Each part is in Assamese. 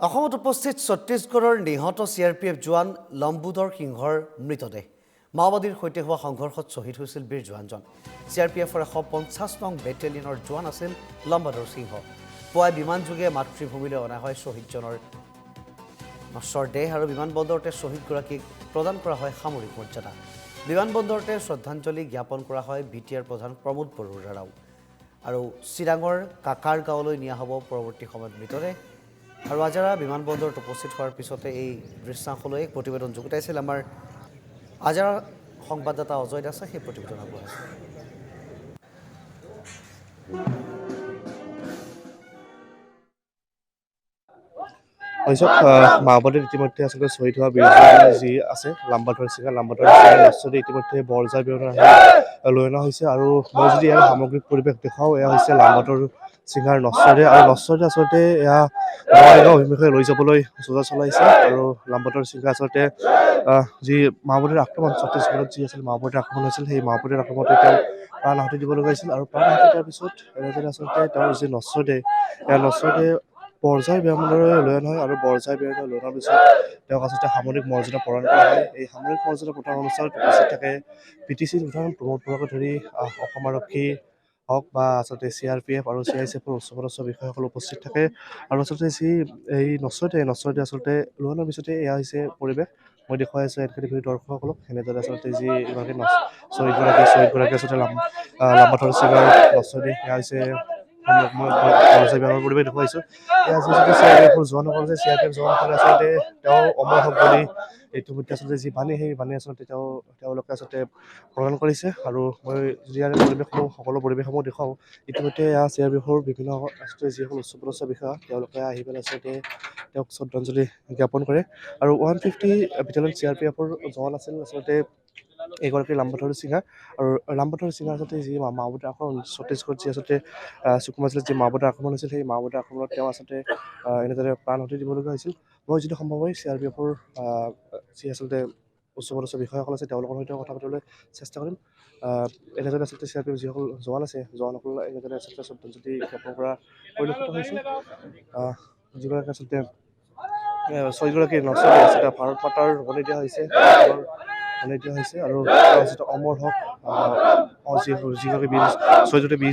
অসমত উপস্থিত ছত্তীশগড়ৰ নিহত CRPF জোৱান লম্বুদৰ সিংহৰ মৃতদেহ মাওবাদীৰ সৈতে হোৱা সংঘৰ্ষত শ্বহীদ হৈছিল বীৰ জোৱানজন CRPFৰ 150 নং বেটেলিয়নৰ জোৱান আছিল লম্বুদৰ সিংহ পুৱাই বিমানযোগে মাতৃভূমিলৈ অনা হয় শ্বহীদজনৰ নশ্বৰ দেহ আৰু বিমানবন্দৰতে শ্বহীদগৰাকীক প্ৰদান কৰা হয় সামৰিক মৰ্যাদা বিমানবন্দৰতে শ্ৰদ্ধাঞ্জলি জ্ঞাপন কৰা হয় BTR প্ৰধান প্ৰমোদ বড়োৰ দ্বাৰাও আৰু চিৰাঙৰ কাকাৰ গাঁৱলৈ নিয়া হ'ব পৰৱৰ্তী সময়ত মৃতদেহ আৰু আজাৰা বিমানবন্দৰত উপস্থিত হোৱাৰ পিছতে এই দৃশ্যাংশলৈ প্ৰতিবেদন যুগুতাইছিল আমাৰ আজাৰা সংবাদদাতা অজয় দাসে সেই প্ৰতিবেদন আগবঢ়াইছে মাওবাদীত ইতিমধ্যে আচলতে শ্বহীদ হোৱা বীৰজন যি আছে লাম্বাধৰ সিঙা নশ্বৰে ইতিমধ্যে বৰজাৰ বিমানত লৈ অনা হৈছে আৰু মই যদি ইয়াৰ সামগ্ৰিক পৰিৱেশ দেখাওঁ এয়া হৈছে লাম্বাধৰ সিঙাৰ নশ্বৰে আৰু নশ্বৰে আচলতে এয়া বঙাইগাঁও অভিমুখে লৈ যাবলৈ যোজা চলাইছে আৰু লাম্বাধৰ সিঙা আচলতে যি মাওবাদীৰ আক্ৰমণ ছত্তীশগড়ত যি আছিল মাওবাদীৰ আক্ৰমণ হৈছিল সেই মাওবাদীৰ আক্ৰমণতে তেওঁ প্ৰাণ আহুতি দিব লগা হৈছিল আৰু প্ৰাণ আহুতি দিয়াৰ পিছত এনেদৰে আচলতে তেওঁৰ যি নশ্বৰদেহ বৰঝাৰ বিমানবন্দৰলৈ লৈ অনা হয় আৰু বৰঝাৰ বিমানবন্দৰলৈ লৈ অনাৰ পিছত তেওঁক আচলতে সামৰিক মৰ্যাদা প্ৰদান কৰা হয় এই সামৰিক মৰ্যাদা প্ৰদান অনুষ্ঠানত উপস্থিত থাকে PTC প্ৰধান প্ৰমোদ বড়োকে ধৰি অসম আৰক্ষী হওক বা আচলতে CRPF আৰু CISFৰ উচ্চপদস্থ বিষয়াসকল উপস্থিত থাকে আৰু আচলতে যি এই নশ্বৰদেহ আচলতে লৈ অনাৰ পিছতে এয়া হৈছে পৰিৱেশ মই দেখুৱাই আছোঁ এডভেটেৰী দৰ্শকসকলক এনেদৰে আচলতে যি শ্বহীদগৰাকী আচলতে লাম্বাধৰ সিঙৰ নশ্বৰদেহ এয়া হৈছে পৰিৱেশ দেখুৱাইছোঁ এয়া যিহেতু CRPFৰ জোৱানসকল আছে CRPF জোৱানসকলে আচলতে তেওঁ অমৰ হওক বুলি ইতিমধ্যে আচলতে যি বাণী সেই বাণী আচলতে তেওঁলোকে আচলতে প্ৰদান কৰিছে আৰু মই ইয়াৰ পৰিৱেশসমূহ সকলো পৰিৱেশসমূহ দেখুৱাওঁ ইতিমধ্যে এয়া CRPFৰ বিভিন্ন আচলতে যিসকল উচ্চপদস্থ বিষয়া তেওঁলোকে আহি পেলাই আচলতে তেওঁক শ্ৰদ্ধাঞ্জলি জ্ঞাপন কৰে আৰু 150 বেটেলিয়ন CRPFৰ জোৱান আছিল আচলতে এগৰাকী লাম্বাধৰ সিঙা আৰু লাম্বাধৰ সিঙা আচলতে যি মাওবাদীৰ আক্ৰমণ ছত্তীশগড়ত যি আচলতে সুকুমা জিলাত যি মাওবাদীৰ আক্ৰমণ হৈছিল সেই মাওবাদীৰ আক্ৰমণত তেওঁ আচলতে এনেদৰে প্ৰাণ আহুতি দিবলগীয়া হৈছিল মই যদি সম্ভৱ হয় CRPFৰ যি আচলতে উচ্চপদস্থ বিষয়াসকল আছে তেওঁলোকৰ সৈতে কথা পাতিবলৈ চেষ্টা কৰিম এনেদৰে আচলতে CRPF যিসকল জোৱান আছে জোৱানসকল এনেদৰে আচলতে শ্ৰদ্ধাঞ্জলি জ্ঞাপন কৰা পৰিলক্ষিত হৈছে যিগৰাকী আচলতে ছয়গৰাকী নশ্বৰে আচলতে ভাৰত মাতাৰ বলি দিয়া হৈছে আৰু অমৰ হওক যিগৰাকী ছয়গৰাকী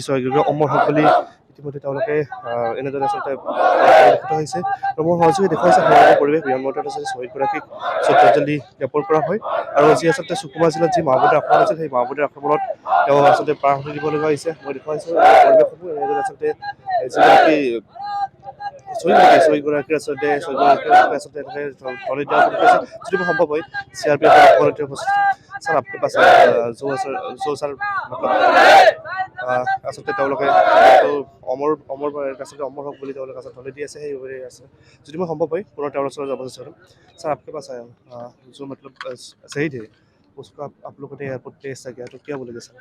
অমৰ হওক বুলি ইতিমধ্যে তেওঁলোকে এনেদৰে আচলতে পৰিলক্ষিত হৈছে আৰু মোৰ সহযোগে দেখুৱাইছে সমগ্ৰ পৰিৱেশ বিমানবন্দৰত আচলতে শ্বহীদগৰাকীক শ্ৰদ্ধাঞ্জলি জ্ঞাপন কৰা হয় আৰু যি আচলতে সুকুমা জিলাত যি মাওবাদীৰ আক্ৰমণ হৈছিল সেই মাওবাদীৰ আক্ৰমণত তেওঁ আচলতে প্ৰাণ আহুতি দিব লগা হৈছে মই দেখুৱাইছোঁ পৰিৱেশসমূহ এনেদৰে আচলতে যিগৰাকী ছয়গৰাকী আচলতে এনেকৈ ধৰি দিয়া যদি সম্ভৱ হয় CRPF सर आपके पास जो सर मतलब আচলতে তেওঁলোকে অমৰ আচলতে অমৰ হওক বুলি তেওঁলোকে আচলতে ধৰি দি আছে সেইভাবে আছে যদি মই সম্ভৱ হয় পুনৰ তেওঁৰ ওচৰত যাব চেষ্টা কৰিম सर आपके पास आया जो मतलब शहीद है उसको आप लोगों ने एयरपोर्ट पे ऐसा किया तो क्या बोलेंगे सर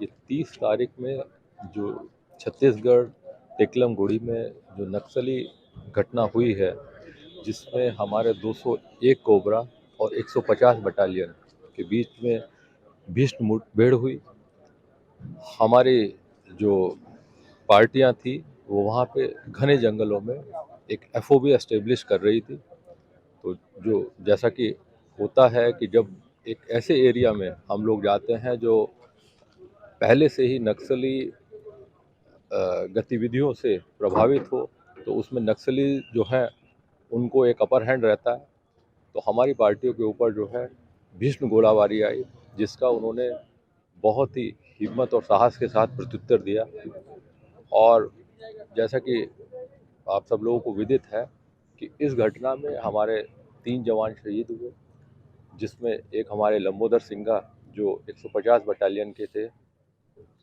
ये 30 तारीख में जो छत्तीसगढ़ टेकलमगुड़ी में जो नक्सली घटना हुई है जिसमें हमारे 201 कोबरा और 150 बटालियन के बीच में भीषण मुठभेड़ हुई हमारी जो पार्टियां थी वो वहाँ पे घने जंगलों में एक FOB एस्टेब्लिश कर रही थी तो जो जैसा कि होता है कि जब एक ऐसे एरिया में हम लोग जाते हैं जो पहले से ही नक्सली गतिविधियों से प्रभावित हो तो उसमें नक्सली जो है उनको एक अपर हैंड रहता है तो हमारी पार्टियों के ऊपर जो है भीषण गोलाबारी आई जिसका उन्होंने बहुत ही हिम्मत और साहस के साथ प्रत्युत्तर दिया और जैसा कि आप सब लोगों को विदित है कि इस घटना में हमारे 3 जवान शहीद हुए जिसमें एक हमारे लंबोदर सिंघा जो 150 बटालियन के थे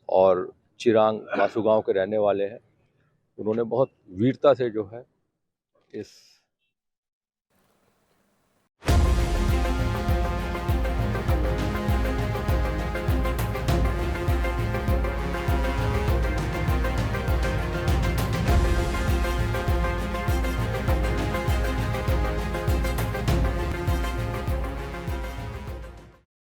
और चिरांग मासू गांव के रहने वाले हैं उन्होंने बहुत वीरता से जो है इस